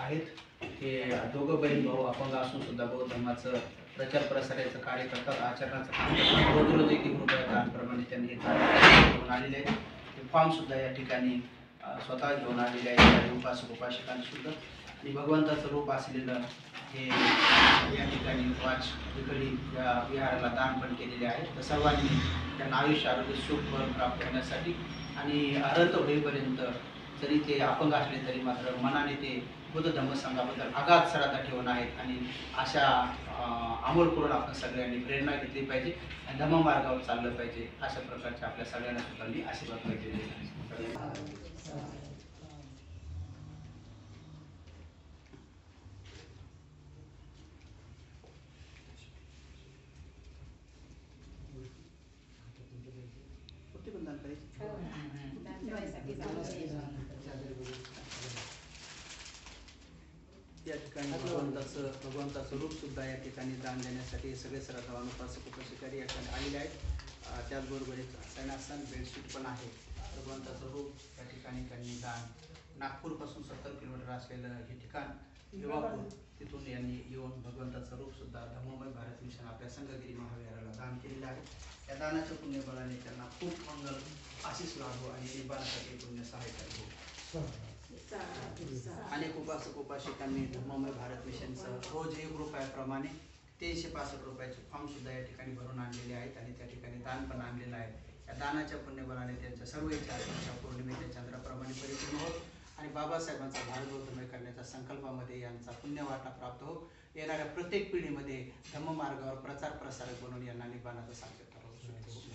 आहेत ते दोघं बहीण भाऊ अपंग असून सुद्धा बौद्ध धर्माचं प्रचार प्रसाराचं कार्य करतात, आचरणाचं काम करतात. रोज एक रुपया दानप्रमाणे त्यांनी हे कार्य घेऊन आलेले आहेत. ते फॉर्मसुद्धा या ठिकाणी स्वतः घेऊन आलेले आहेत उपासक उपासकांनी सुद्धा. आणि भगवंताचं रूप असलेलं हे या ठिकाणी वाच इकडे या विहाराला दान पण केलेले आहे. तर सर्वांनी त्यांना आयुष्य आरोग्य सुख प्राप्त करण्यासाठी आणि अनंत होईपर्यंत जरी ते अपंग असले तरी मात्र मनाने ते बुद्ध धम्मसंघाबद्दल अगाध श्रद्धा ठेवून आहेत. आणि अशा अंमल करून आपण सगळ्यांनी प्रेरणा घेतली पाहिजे आणि धम्ममार्गावर चाललं पाहिजे. अशा प्रकारचे आपल्या सगळ्यांना सुद्धा मी आशीर्वाद पाहिजे. या ठिकाणी भगवंताचं रूप सुद्धा या ठिकाणी दान देण्यासाठी सगळे श्रद्धावान उपासक उपासिकारी या ठिकाणी आलेले आहेत. त्याचबरोबर एक सणासन बेडशीट पण आहे. भगवंताचं रूप या ठिकाणी त्यांनी दान नागपूरपासून 70 किलोमीटर असलेलं हे ठिकाण युवापूर तिथून यांनी येऊन भगवंताचं रूप सुद्धा धम्ममय भारत मिशन आपल्या संघगिरी महाविहाराला दान केलेलं आहे. या दानाच्या पुण्यबळाने त्यांना खूप मंगल आशीष लाभो आणि निबाणासाठी पुण्य सहाय्य हो. अनेक उपासक उपासिकांनी धम्ममय भारत मिशनचं रोज 1 रुपयाप्रमाणे 365 रुपयाचे फॉर्म सुद्धा या ठिकाणी भरून आणलेले आहेत आणि त्या ठिकाणी दान पण आणलेलं आहे. या दानाच्या पुण्यबळाने त्यांच्या सर्व इच्छा पौर्णिमेच्या चंद्राप्रमाणे परिपूर्ण होत आणि बाबासाहेबांचा भारत बौद्धमय करण्याच्या संकल्पामध्ये यांचा पुण्यवाटा प्राप्त हो. येणाऱ्या प्रत्येक पिढीमध्ये धम्ममार्गावर प्रचार प्रसारक बनवून यांना निबाणाचा साक्ष ठरवू शकतो.